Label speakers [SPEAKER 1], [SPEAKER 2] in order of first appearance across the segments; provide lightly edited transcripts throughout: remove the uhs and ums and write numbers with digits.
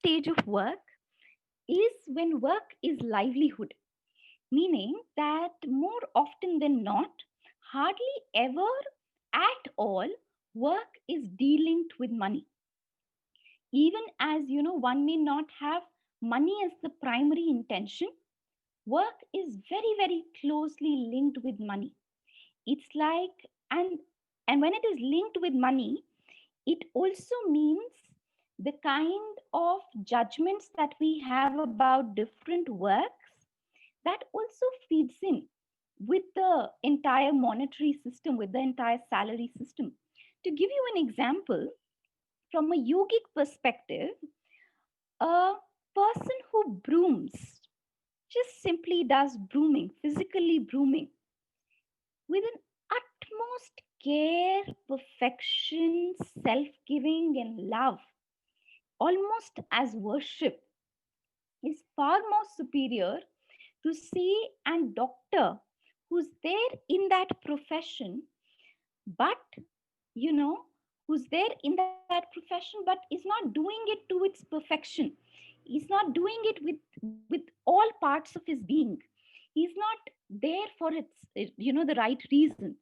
[SPEAKER 1] stage of work is when work is livelihood, meaning that more often than not, hardly ever at all, work is delinked with money. Even as one may not have money as the primary intention, work is very, very closely linked with money. It's like, and when it is linked with money, it also means the kind of judgments that we have about different works, that also feeds in with the entire monetary system, with the entire salary system. To give you an example, from a yogic perspective, a person who brooms, just simply does brooming, physically brooming, with an utmost care, perfection, self giving, and love, almost as worship, is far more superior to see and doctor who's there in that profession, but you know, who's there in that profession but is not doing it to its perfection. He's not doing it with all parts of his being. He's not there for the right reasons.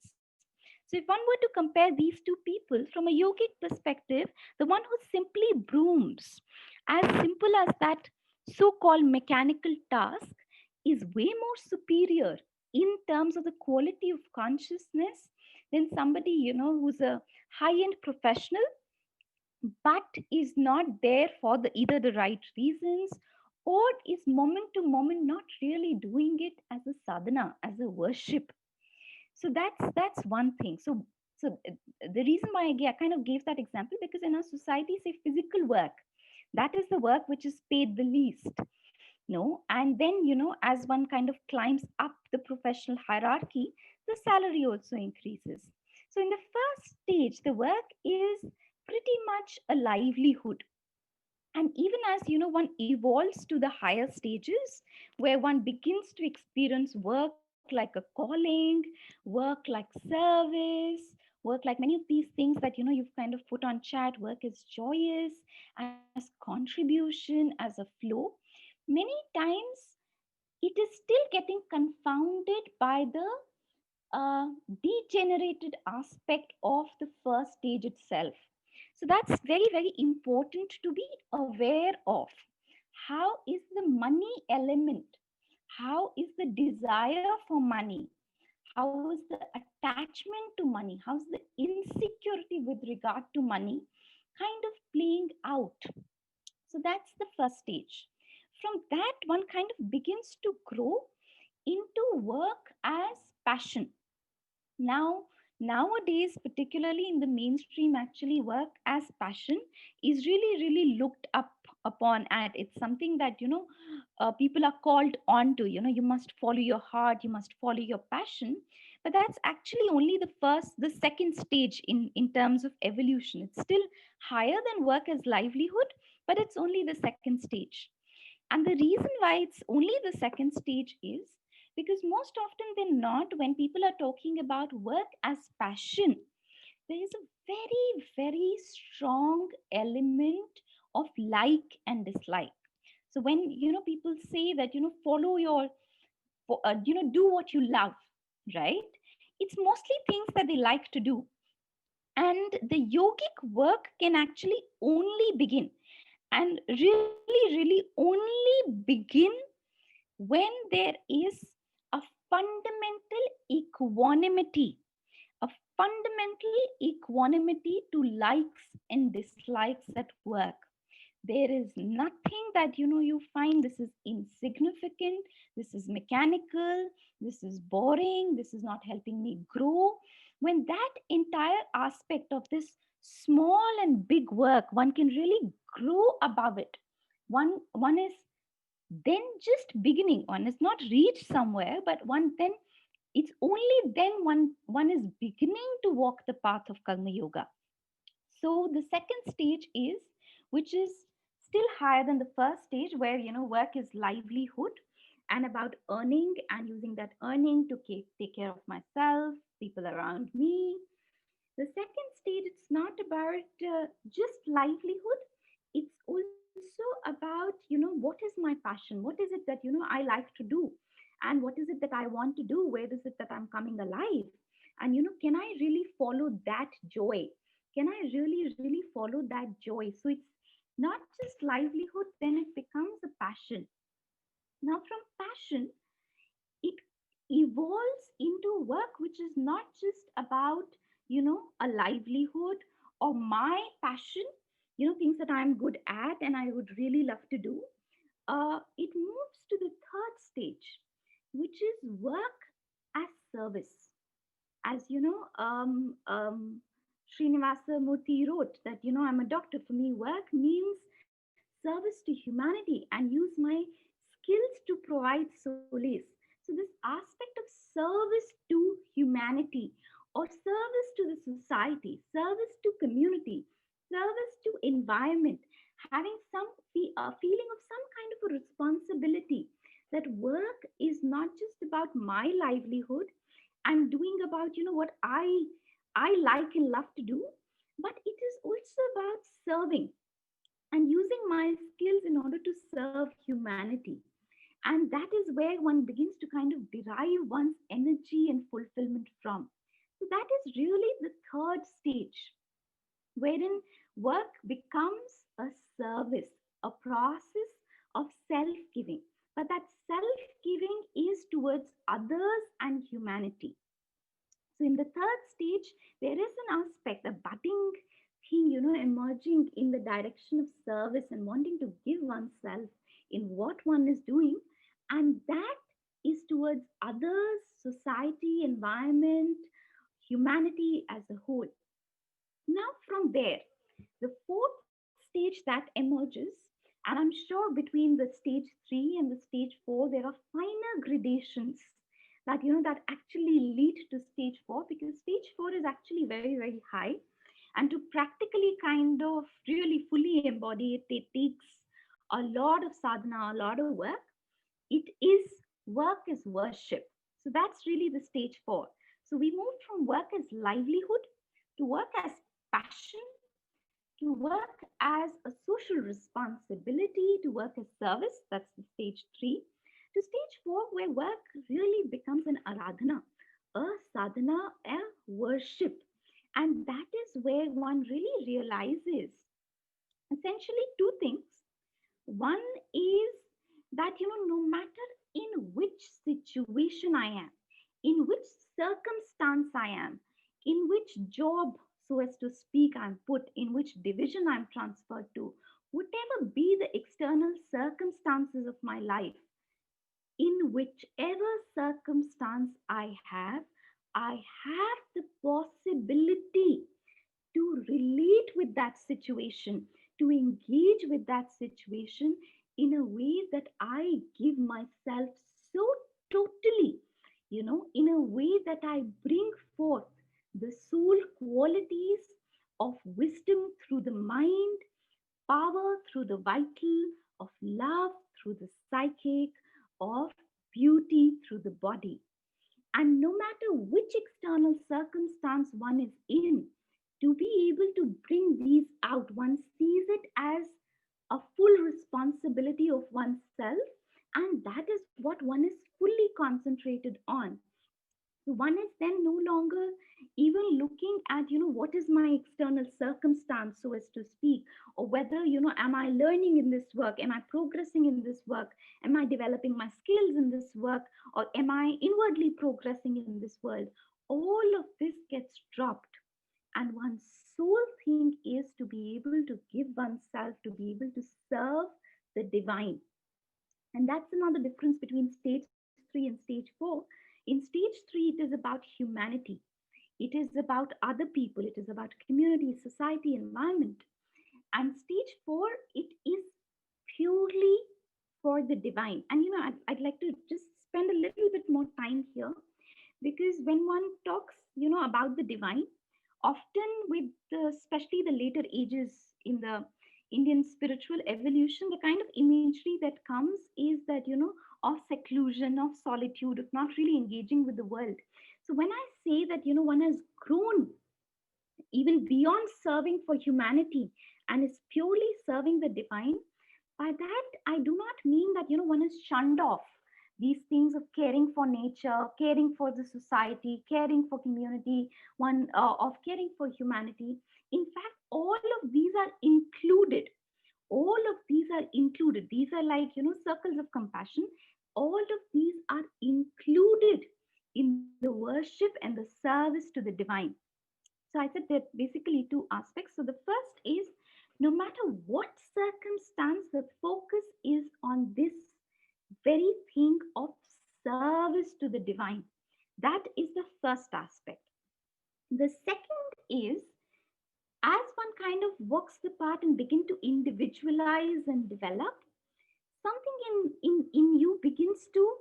[SPEAKER 1] So if one were to compare these two people from a yogic perspective, the one who simply brooms, as simple as that so-called mechanical task, is way more superior in terms of the quality of consciousness than somebody who's a high-end professional but is not there for either the right reasons, or is moment to moment not really doing it as a sadhana, as a worship. So that's one thing. So the reason why I kind of gave that example, because in our society, say physical work, that is the work which is paid the least. No, and then as one kind of climbs up the professional hierarchy, the salary also increases. So in the first stage, the work is pretty much a livelihood. And even as one evolves to the higher stages, where one begins to experience work like a calling, work like service, work like many of these things that you've kind of put on chat, work as joyous, as contribution, as a flow, many times it is still getting confounded by the degenerated aspect of the first stage itself. So that's very, very important to be aware of. How is the money element? How is the desire for money? How is the attachment to money? How's the insecurity with regard to money kind of playing out? So that's the first stage. From that, one kind of begins to grow into work as passion. Now, nowadays, particularly in the mainstream, actually work as passion is really, really looked up upon at. It's something that people are called on to. You must follow your heart, you must follow your passion. But that's actually only the second stage in terms of evolution. It's still higher than work as livelihood, but it's only the second stage. And the reason why it's only the second stage is because most often than not, when people are talking about work as passion, there is a very, very strong element of like and dislike. So when people say that follow your, do what you love, right? It's mostly things that they like to do, and the yogic work can actually only begin, and really, really only begin when there is a fundamental equanimity, a fundamental equanimity to likes and dislikes at work. There is nothing that you find this is insignificant, this is mechanical, this is boring, this is not helping me grow. When that entire aspect of this small and big work, one can really grow above it. One is then just beginning, one is not reached somewhere, but one then, it's only then one is beginning to walk the path of karma yoga. So the second stage is, which is still higher than the first stage, where work is livelihood and about earning and using that earning to take care of myself, people around me. The second stage, it's not about just livelihood, it's also about, what is my passion? What is it that, I like to do? And what is it that I want to do? Where is it that I'm coming alive? And, can I really follow that joy? Can I really follow that joy? So it's not just livelihood, then it becomes a passion. Now, from passion, it evolves into work which is not just about, a livelihood or my passion, things that I'm good at and I would really love to do. It moves to the third stage, which is work as service. As Srinivasa Murthy wrote that, I'm a doctor. For me, work means service to humanity and use my skills to provide solace. So, this aspect of service to humanity or service to the society, service to community, service to environment, having some feeling of some kind of a responsibility, that work is not just about my livelihood and doing about, what I like and love to do, but it is also about serving and using my skills in order to serve humanity. And that is where one begins to kind of derive one's energy and fulfillment from. So that is really the third stage, wherein work becomes a service, a process of self giving. But that self giving is towards others and humanity. So in the third stage, there is an aspect, a budding thing, emerging in the direction of service and wanting to give oneself in what one is doing. And that is towards others, society, environment, humanity as a whole. Now, from there, the fourth stage that emerges, and I'm sure between the stage 3 and the stage 4, there are finer gradations that that actually lead to stage 4, because stage 4 is actually very, very high. And to practically kind of really fully embody it, it takes a lot of sadhana, a lot of work. It is work is worship. So that's really the stage 4. So we moved from work as livelihood to work as passion, to work as a social responsibility, to work as service, that's the stage 3, to stage 4, where work really becomes an aradhana, a sadhana, a worship. And that is where one really realizes essentially two things. One is that, no matter in which situation I am, in which circumstance I am, in which job, so as to speak, I'm put, in which division I'm transferred to, whatever be the external circumstances of my life, in whichever circumstance I have the possibility to relate with that situation, to engage with that situation in a way that I give myself so totally, in a way that I bring forth the soul qualities of wisdom through the mind, power through the vital, of love through the psychic, of beauty through the body. And no matter which external circumstance one is in, to be able to bring these out, one sees it as a full responsibility of oneself, and that is what one is fully concentrated on. So one is then no longer even looking at, what is my external circumstance, so as to speak, or whether, am I learning in this work? Am I progressing in this work? Am I developing my skills in this work? Or am I inwardly progressing in this world? All of this gets dropped. And one's sole thing is to be able to give oneself, to be able to serve the divine. And that's another difference between stage 3 and stage 4. In stage 3, it is about humanity, it is about other people, it is about community, society, environment. And stage 4, it is purely for the divine. And I'd like to just spend a little bit more time here, because when one talks, about the divine, often with especially the later ages in the Indian spiritual evolution, the kind of imagery that comes is that, of seclusion, of solitude, of not really engaging with the world. So when I say that, one has grown even beyond serving for humanity and is purely serving the divine, By that, I do not mean that, one is shunned off these things of caring for nature, caring for the society, caring for community, one of caring for humanity. In fact, all of these are included. All of these are included. These are like, circles of compassion. All of these are included in the worship and the service to the divine. So I said there are basically two aspects. So the first is, no matter what circumstance, the focus is on this very thing of service to the divine. That is the first aspect. The second is, as one kind of works the part and begin to individualize and develop, something in you begins to,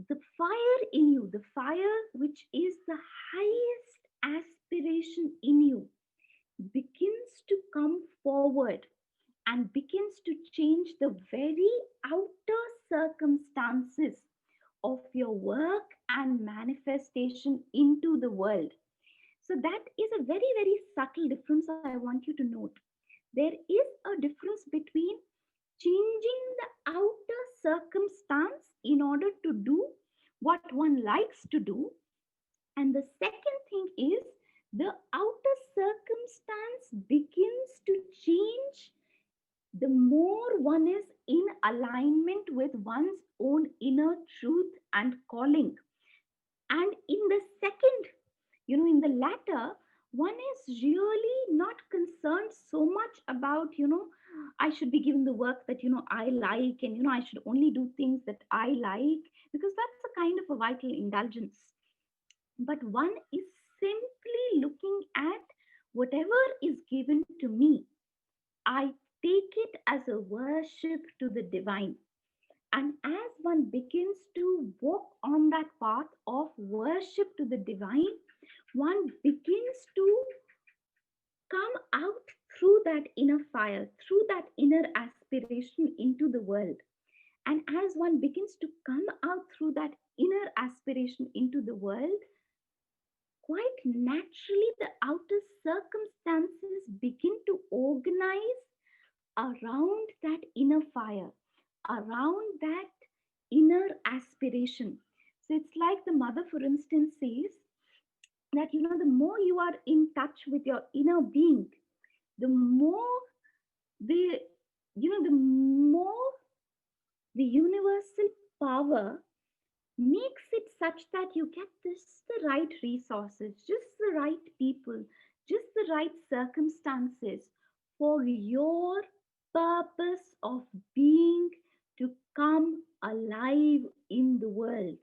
[SPEAKER 1] the fire in you, the fire which is the highest aspiration in you, begins to come forward and begins to change the very outer circumstances of your work and manifestation into the world. So, that is a very, very subtle difference I want you to note. There is a difference between changing the outer circumstance in order to do what one likes to do, and the second thing is, the outer circumstance begins to change the more one is in alignment with one's own inner truth and calling. And in the second, in the latter, one is really not concerned so much about, I should be given the work that, I like, and, I should only do things that I like, because that's a kind of a vital indulgence. But one is simply looking at whatever is given to me. I take it as a worship to the divine. And as one begins to walk on that path of worship to the divine, one begins to come out through that inner fire, through that inner aspiration into the world. And as one begins to come out through that inner aspiration into the world, quite naturally the outer circumstances begin to organize around that inner fire, around that inner aspiration. So it's like the mother, for instance, says that, the more you are in touch with your inner being, the more the, the more the universal power makes it such that you get just the right resources, just the right people, just the right circumstances for your purpose of being to come alive in the world.